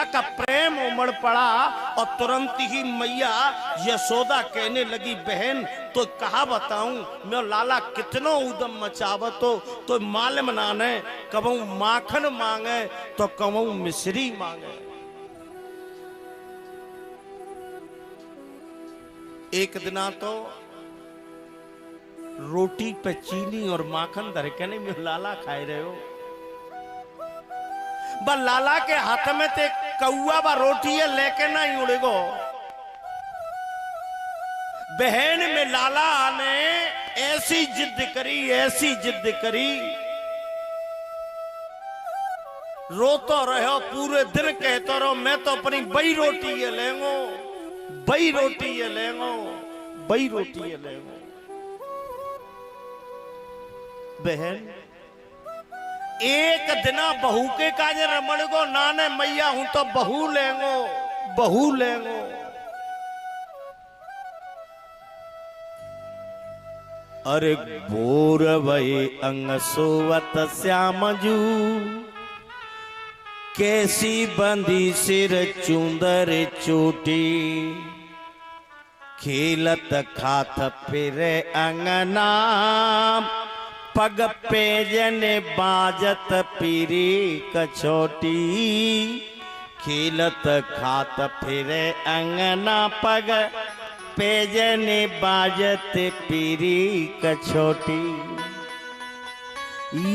का प्रेम उमड़ पड़ा और तुरंत ही मैया यशोदा कहने लगी, बहन तो कहा बताऊं मैं लाला कितनो उदम मचावतो तो मालम नाने, कबू माखन मांगे तो कबू मिश्री मांगे। एक दिना तो रोटी पे चीनी और माखन धर के नहीं मैं लाला खाए रहे हो, बस लाला के हाथ में ते कौआ बा रोटी है लेके नहीं उड़ेगो। बहन में लाला ने ऐसी जिद करी, रोतो रहो पूरे दिन कहते रहो मैं तो अपनी बई रोटी है लेंगो, बई रोटी है लेंगो, बई रोटी है लेंगो। बहन एक दिना बहू के काजे रमण गो, नाने मैया हूं तो बहू लेंगो, बहू लेंगो। अरे भोर भई अंग सोवत श्यामजू, कैसी बंदी सिर चुंदर चोटी, खेलत खात फिरे अंगना, पग पेजन बाजत पीरी कछोटी, खेलत खात फिरे अंगना, पग पेजन बाजत पीरी कछोटी।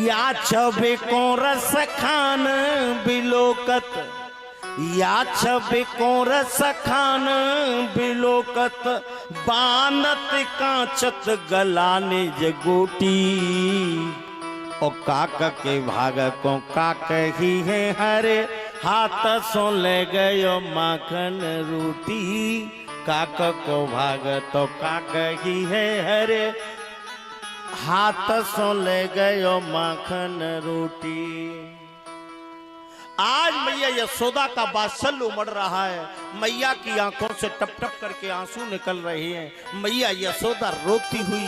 या छबे को रस खान बिलोकत, या छबे को रस खान बिलोकत, बानत कांचत गलाने जगोटी। ओ काक के भाग को काक ही है हरे, हाथ सो ले गयो माखन रोटी। काक को भाग तो काक ही है हरे, हाथ सो ले गयो माखन रोटी। आज मैया यशोदा का वात्सल्य उमड़ रहा है, मैया की आंखों से टप टप करके आंसू निकल रहे हैं। मैया यशोदा रोती हुई,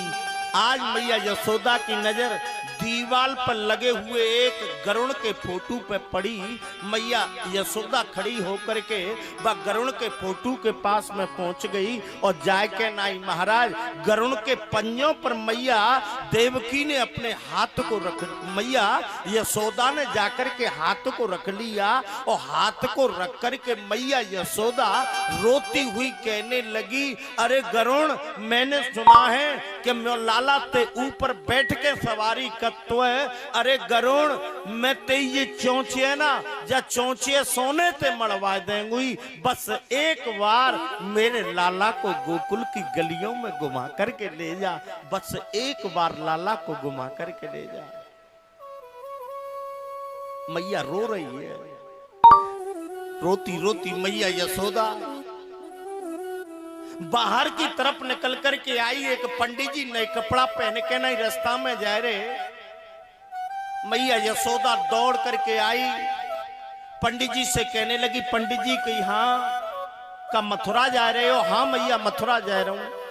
आज मैया यशोदा की नजर दीवार पर लगे हुए एक गरुड़ के फोटो पे पड़ी। मैया यशोदा खड़ी होकर के वह गरुड़ के फोटो के पास में पहुंच गई और जाके नाई महाराज गरुड़ के पंजों पर मैया देवकी ने अपने हाथ को रख, मैया यशोदा ने जाकर के हाथ को रख लिया और हाथ को रख करके मैया यशोदा रोती हुई कहने लगी, अरे गरुड़ मैंने सुना है कि मैं लाला ते ऊपर बैठ के सवारी करतो है। अरे गरुड़ मैं ते ये चौंचिए ना या चौंचिए सोने ते मड़वा देंगी, बस एक बार मेरे लाला को गोकुल की गलियों में घुमा करके ले जा, बस एक बार लाला को घुमा करके ले जा। मैया रो रही है, रोती रोती मैया यशोदा बाहर की तरफ निकल करके आई। एक पंडित जी नए कपड़ा पहन के नहीं रास्ता में जा रहे, मैया यशोदा दौड़ करके आई, पंडित जी से कहने लगी, पंडित जी कहीं हाँ का मथुरा जा रहे हो? हाँ मैया मथुरा जा रहा हूं।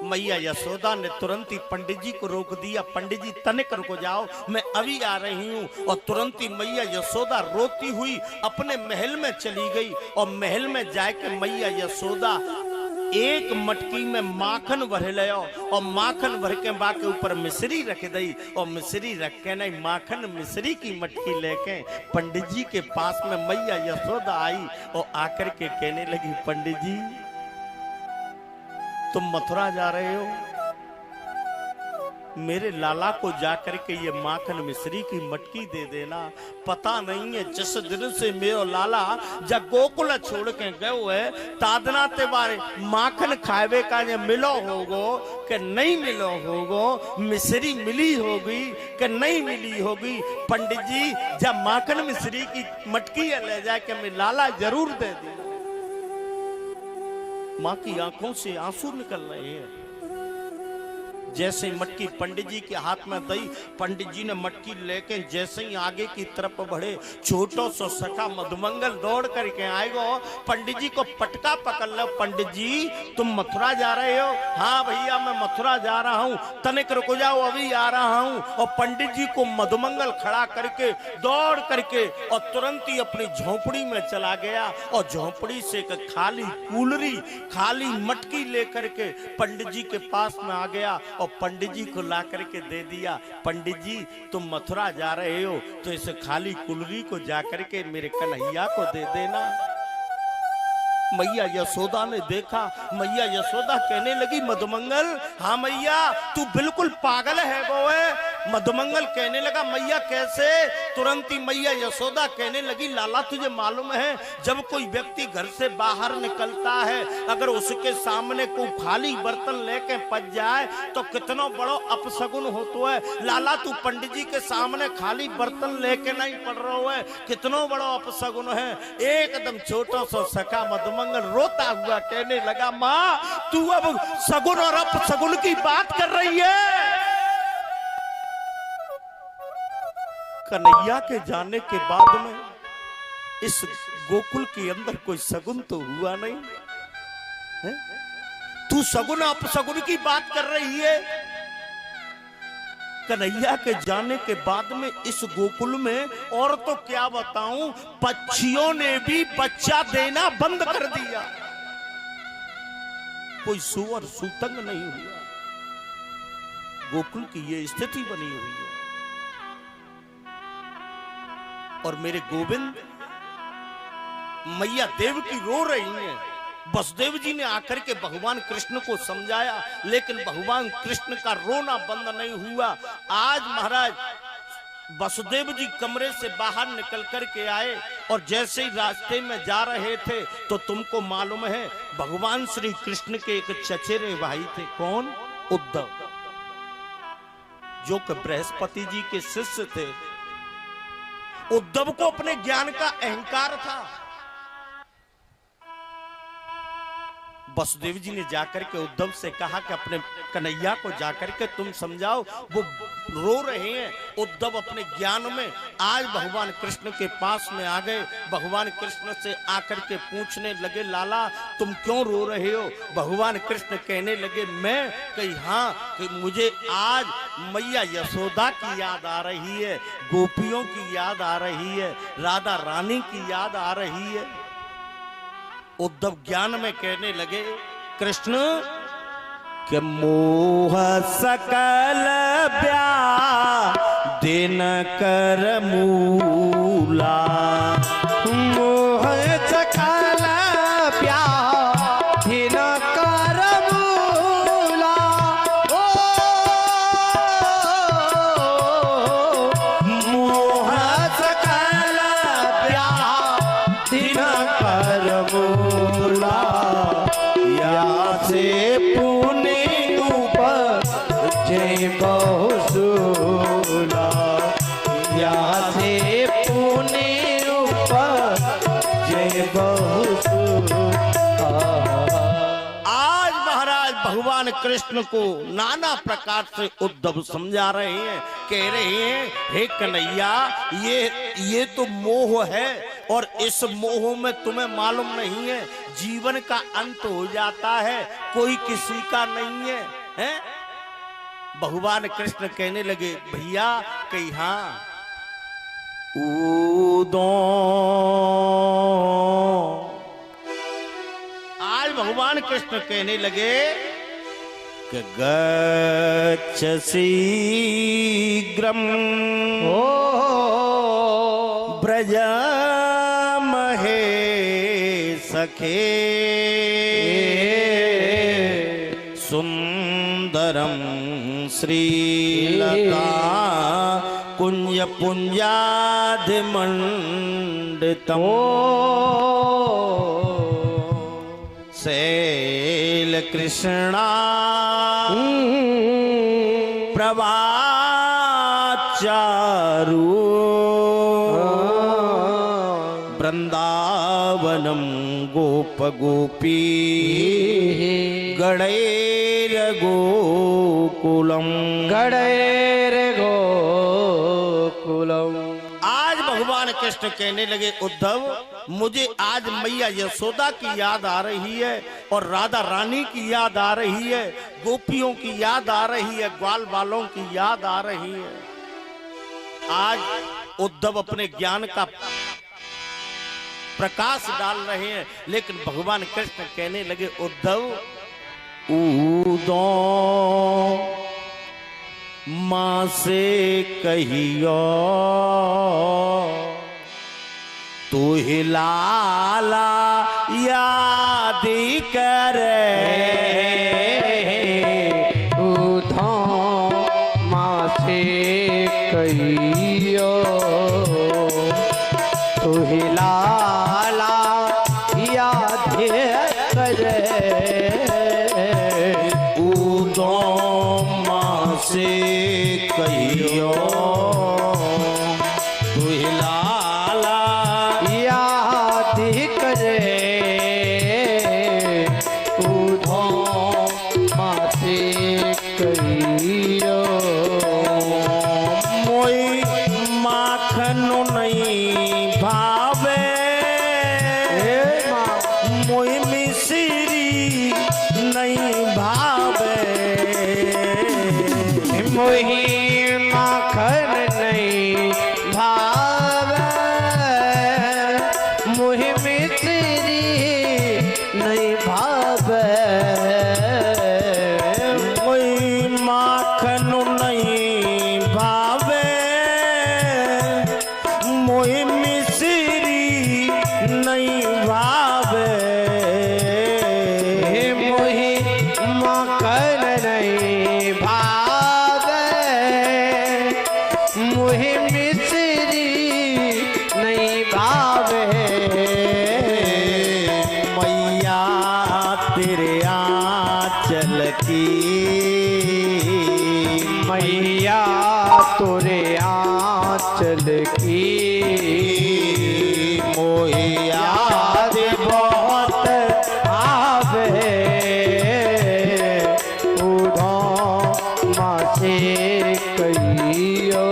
मैया यशोदा ने तुरंत ही पंडित जी को रोक दिया, पंडित जी तनिक रुको जाओ मैं अभी आ रही हूं। और तुरंत ही मैया यशोदा रोती हुई अपने महल में चली गई और महल में जाके मैया यशोदा एक मटकी में माखन भर लिया और माखन भर के बाके ऊपर मिश्री रख दी और मिश्री रख के नहीं माखन मिश्री की मटकी लेके पंडित जी के पास में मैया यशोदा आई और आकर के कहने लगी, पंडित जी तुम मथुरा जा रहे हो, मेरे लाला को जाकर के ये माखन मिश्री की मटकी दे देना। पता नहीं है जिस दिन से मेरा लाला जब गोकुल छोड़ के गए है तादना ते बारे माखन खावे का ये मिलो होगो कि नहीं मिलो होगो, मिश्री मिली होगी कि नहीं मिली होगी। पंडित जी जब माखन मिश्री की मटकी ले जाके मैं लाला जरूर दे दी। माँ की आंखों से आंसू निकल रहे हैं। जैसे ही मटकी पंडित जी के हाथ में दी, पंडित जी ने मटकी लेके जैसे ही आगे की तरफ बढ़े, छोटो सो सखा मधुमंगल दौड़ करके आएगो, पंडित जी को पटका पकड़ लो। पंडित जी तुम मथुरा जा रहे हो? हाँ भैया मैं मथुरा जा रहा हूँ, तनिक रुक जाओ अभी आ रहा हूँ। और पंडित जी को मधुमंगल खड़ा करके दौड़ करके और तुरंत ही अपनी झोपड़ी में चला गया और झोपड़ी से एक खाली कूलरी, खाली मटकी लेकर के पंडित जी के पास में आ गया और पंडित जी को ला करके दे दिया। पंडित जी तुम मथुरा जा रहे हो तो इस खाली कुलरी को जाकर के मेरे कन्हैया को दे देना। मैया यशोदा ने देखा, मैया यशोदा कहने लगी मधुमंगल, हाँ मैया तू बिल्कुल पागल है वो है। मधुमंगल कहने लगा मैया कैसे? तुरंत ही मैया यशोदा कहने लगी लाला तुझे मालूम है जब कोई व्यक्ति घर से बाहर निकलता है अगर उसके सामने कोई खाली बर्तन लेके पच जाए तो कितना बड़ा अपशगुन होता है। लाला तू पंडित जी के सामने खाली बर्तन लेके नहीं पड़ रहा है, कितना बड़ा अपशगुन है। एकदम छोटा सा सखा मधुमंगल रोता हुआ कहने लगा माँ तू अब सगुन और अपशगुन की बात कर रही है। कन्हैया के जाने के बाद में इस गोकुल के अंदर कोई सगुन तो हुआ नहीं है? तू सगुन अपशगुन की बात कर रही है। कन्हैया के जाने के बाद में इस गोकुल में और तो क्या बताऊं, पक्षियों ने भी बच्चा देना बंद कर दिया। कोई सुअर सुतंग नहीं हुआ। गोकुल की ये स्थिति बनी हुई है। और मेरे गोविंद मैया देव की रो रही हैं। वसुदेव जी ने आकर के भगवान कृष्ण को समझाया लेकिन भगवान कृष्ण का रोना बंद नहीं हुआ। आज महाराज वसुदेव जी कमरे से बाहर निकल कर के आए और जैसे ही रास्ते में जा रहे थे तो तुमको मालूम है भगवान श्री कृष्ण के एक चचेरे भाई थे। कौन? उद्धव, जो कि बृहस्पति जी के शिष्य थे। उद्धव को अपने ज्ञान का अहंकार था। वसुदेव जी ने जाकर के उद्धव से कहा कि अपने कन्हैया को जाकर के तुम समझाओ, वो रो रहे हैं। उद्धव अपने ज्ञान में आज भगवान कृष्ण के पास में आ गए। भगवान कृष्ण से आकर के पूछने लगे लाला तुम क्यों रो रहे हो? भगवान कृष्ण कहने लगे मैं कही हाँ कि मुझे आज मैया यशोदा की याद आ रही है, गोपियों की याद आ रही है, राधा रानी की याद आ रही है। उद्धव ज्ञान में कहने लगे कृष्ण के मोह सकल दिन कर मूला, मोह सकल दिन कर मूला, मोह सकल दिन कर मूला, या से पुण्य ऊपर जय बहुसूला, या से पुण्य ऊपर जय बहुसूला। आज महाराज भगवान कृष्ण को नाना प्रकार से उद्धव समझा रहे हैं, कह रहे हैं हे कन्हैया ये तो मोह है और इस मोह में तुम्हें मालूम नहीं है जीवन का अंत हो जाता है, कोई किसी का नहीं है, हैं? भगवान कृष्ण कहने लगे भैया कही हाँ ऊदो। आज भगवान कृष्ण कहने लगे कि गच्छ शीघ्रम ब्रज महे सखे सुंदरम श्रीलता कुंज पुंजाधि मंडितम शैल कृष्णा प्रभाचारु वृंदावनम गोप गोपी गणैर गोकुलम गणैर गोकुलम। आज भगवान कृष्ण कहने लगे उद्धव, मुझे आज मैया यशोदा की याद आ रही है और राधा रानी की याद आ रही है, गोपियों की याद आ रही है, ग्वाल बालों की याद आ रही है। आज उद्धव अपने ज्ञान का प्रकाश डाल रहे हैं, लेकिन भगवान कृष्ण कहने लगे उद्धव, ऊदो मां से कहियो तू ही लाला याद करे, ऊधो मां से कहियो तू ही लाला याद करे, ऊदो मां से कहियो तू ही लाला याद करे, ऊधो मां से कहियो मोई माखन नहीं भावे, मोई मिश्री नहीं भावे, मोही माखन नहीं भावे, मोही मिश्री नहीं भावे, मोई माखन नहीं भावे, मोई मिश्री नहीं भावे, मोही माखन नहीं भावे, मोही मिश्री नहीं भावे, मैया तेरे आंचल की, मैया तोरे आंचल की मोहे याद बहुत आवे, ऊधो मां से कहियो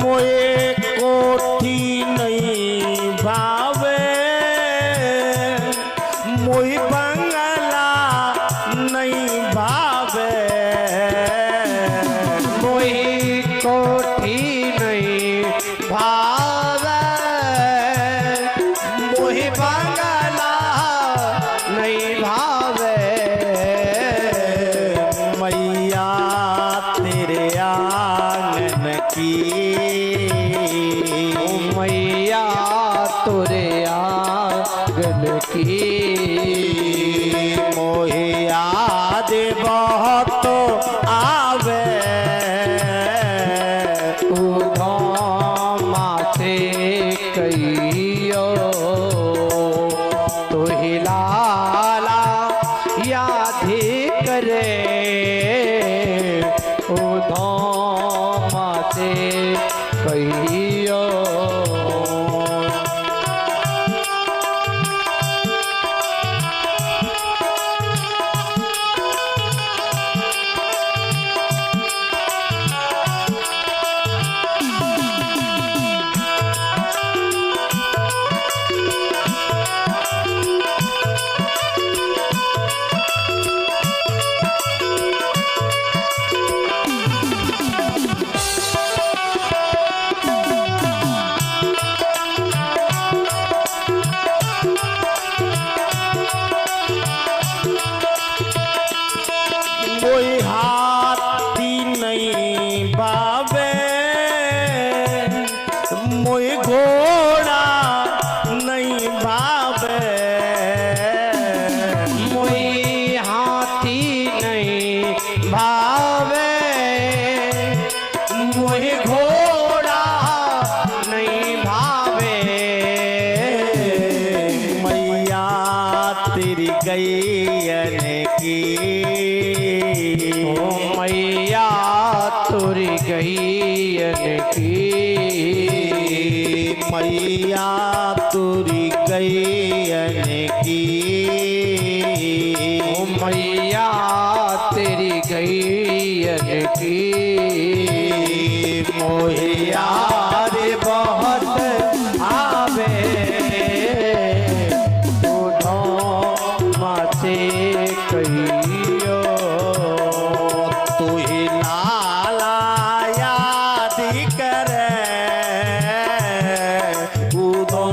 मोए कोठी नहीं भावे, मोई बंगला नहीं भावे, मोही कोठी नहीं भावे, मोही बंगला नहीं भावे, मैया तेरे आंगन की, मैया तोरे आंगन की मोहे याद बहुत आवे, ऊधो मां से कहियो तू ही लाला याद करे, ऊधो मां से कहियो मोई हाथी नहीं भावे, मोई घोड़ा नहीं भावे, मोई हाथी नहीं भावे, मोही घोड़ा नहीं भावे, मैया तेरी गैयन की, ओ मैया तोरी गैयन की मैया तुरी गैयन की ओ मैया तेरी गैयन की मोहे याद बहुत आवे माते कहियो तू ही लाला याद करे उदो